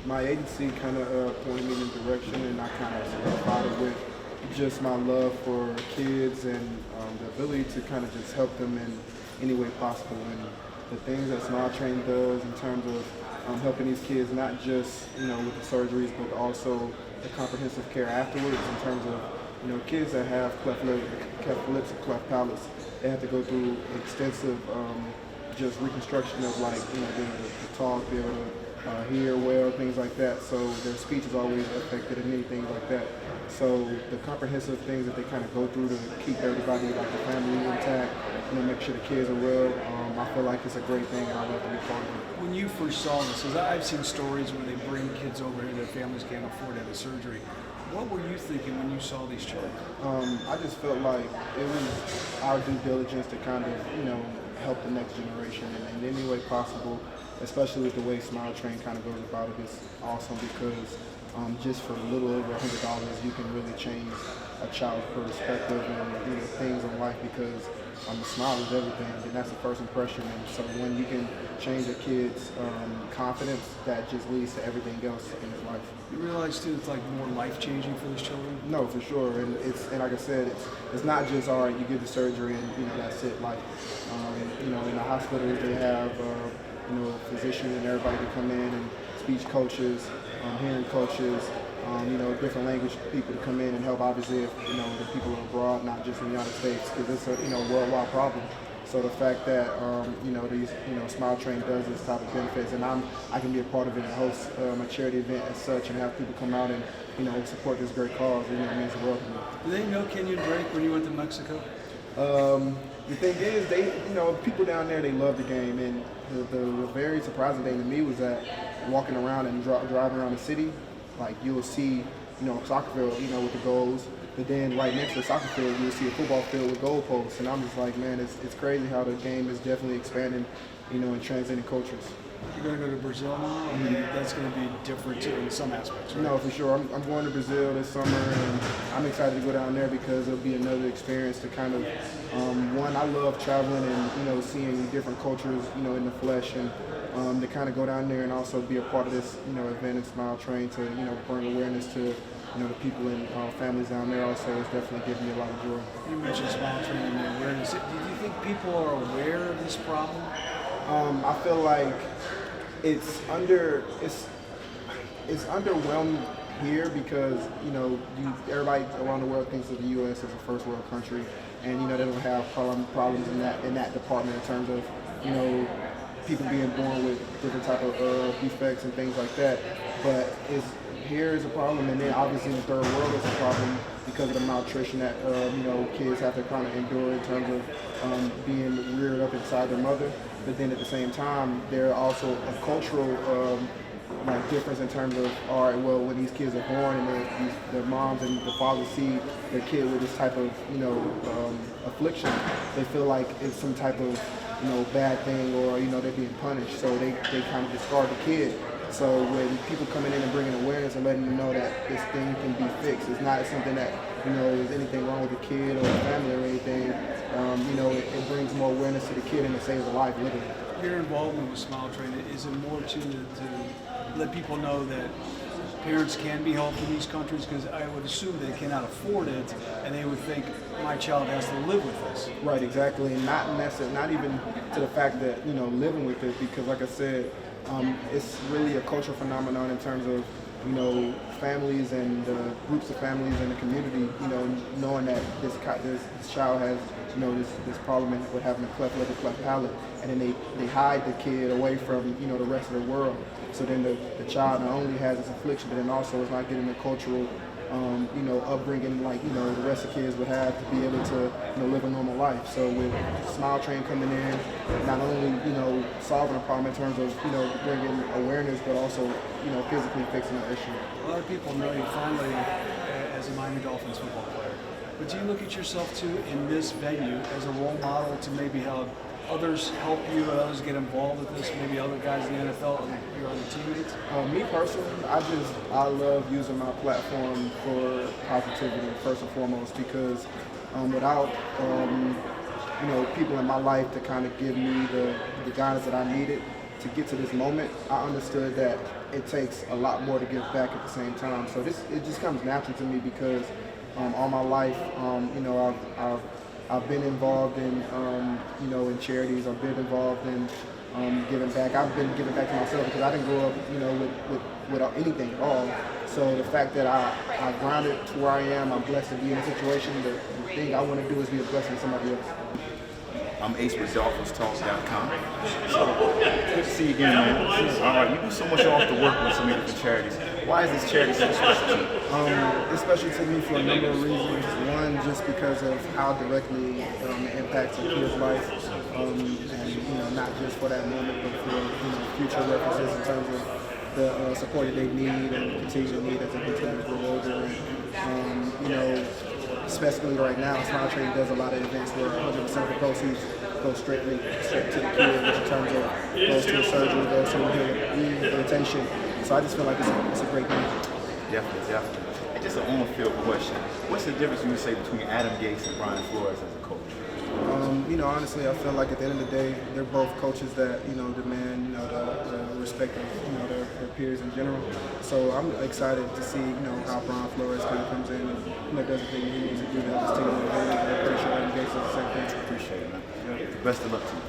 my agency kind of pointed me in the direction, and I kind of solidified it with just my love for kids and the ability to kind of just help them in any way possible. And the things that Smile Train does in terms of helping these kids, not just with the surgeries, but also the comprehensive care afterwards in terms of kids that have cleft lips and cleft palates. They have to go through extensive just reconstruction of being able to talk, be able to hear well, things like that. So their speech is always affected and many things like that. So the comprehensive things that they kind of go through to keep everybody, like the family intact, make sure the kids are well. I feel like it's a great thing, and I love to be part of it. When you first saw this, because I've seen stories where they bring kids over here, their families can't afford to have a surgery. What were you thinking when you saw these children? I just felt like it was our due diligence to kind of, help the next generation in any way possible, especially with the way Smile Train kind of goes about it. It's awesome because just for a little over $100, you can really change a child's perspective and things in life because the smile is everything, and that's the first impression. And so when you can change a kid's confidence, that just leads to everything else in his life. You realize too, it's like more life changing for these children. No, for sure, and like I said, it's not just all right. You get the surgery and that's it. Like in the hospitals they have physicians and everybody to come in and speech coaches, hearing coaches. Different language people to come in and help. Obviously, if the people are abroad, not just in the United States, because it's a worldwide problem. So the fact that these Smile Train does this type of benefits, and I can be a part of it and host a charity event as such, and have people come out and support this great cause. It means the world to me. Do they know Kenyan Drake when you went to Mexico? The thing is, they people down there, they love the game, and the very surprising thing to me was that walking around and driving around the city. Like you'll see, a soccer field, with the goals, but then right next to the soccer field, you'll see a football field with goal posts, and I'm just like, man, it's crazy how the game is definitely expanding, and transcending cultures. You're going to go to Brazil now? I mean, that's going to be different too in some aspects, right? No, for sure. I'm going to Brazil this summer, and I'm excited to go down there because it'll be another experience to kind of, one, I love traveling and, seeing different cultures, in the flesh, and to kind of go down there and also be a part of this, event and Smile Train to, bring awareness to, the people and families down there also is definitely giving me a lot of joy. You mentioned Smile Train and the awareness. Do you think people are aware of this problem? I feel like it's underwhelming here because everybody around the world thinks of the U.S. as a first world country, and they don't have problems in that department in terms of people being born with different type of defects and things like that. But here is a problem, and then obviously in the third world is a problem because of the malnutrition that kids have to kind of endure in terms of being reared up inside their mother. But then at the same time, there are also a cultural difference in terms of, all right, well, when these kids are born and their moms and the fathers see their kid with this type of affliction, they feel like it's some type of bad thing, or they're being punished, so they kind of discard the kid. So when people coming in and bringing awareness and letting them know that this thing can be fixed, it's not something that is anything wrong with the kid or the family or anything. It brings more awareness to the kid and it saves a life, literally. Your involvement with Smile Train, is it more to let people know that parents can be helped in these countries? Because I would assume they cannot afford it, and they would think my child has to live with this. Right, exactly, and not even to the fact that living with it, because like I said, it's really a cultural phenomenon in terms of families and groups of families in the community, knowing that this child has this problem with having a cleft lip or cleft palate, and then they hide the kid away from the rest of the world. So then the child not only has this affliction, but then also is not getting the cultural upbringing like the rest of kids would have to be able to live a normal life. So with Smile Train coming in, not only solving a problem in terms of bringing awareness, but also physically fixing the issue. A lot of people know you finally as a Miami Dolphins football player, but do you look at yourself too in this venue as a role model to maybe how others help you, others get involved with this, maybe other guys in the NFL and your other teammates? Me personally, I love using my platform for positivity first and foremost, because without people in my life to kind of give me the guidance that I needed, to get to this moment, I understood that it takes a lot more to give back at the same time. So it just comes natural to me because all my life, I've been involved in in charities. I've been involved in giving back. I've been giving back to myself because I didn't grow up without anything at all. So the fact that I grounded to where I am, I'm blessed to be in a situation. The thing I want to do is be a blessing to somebody else. I'm Ace with DolphinsTalk.com. So, good to see you again, man. All right, you do so much off the work with so many different charities. Why is this charity so special to you? It's special to me for a number of reasons. One, just because of how directly it impacts a kid's life, and not just for that moment, but for future references in terms of the support that they need and continue to need as they continue to grow older. And, especially right now, Smile Train does a lot of events where 100% of the proceeds go straight to the kid, which in terms of goes to a surgery, goes to rehabilitation. So I just feel like it's a great thing. Definitely. And just an on-field question. What's the difference you would say between Adam Gase and Brian Flores as a coach? Honestly, I feel like at the end of the day, they're both coaches that, demand, the respect of, their peers in general. So I'm excited to see, how Brian Flores kind of comes in and, does the thing he needs to do to help his team. I'm pretty sure Adam Gase is the same thing. Appreciate it, man. Best of luck to you.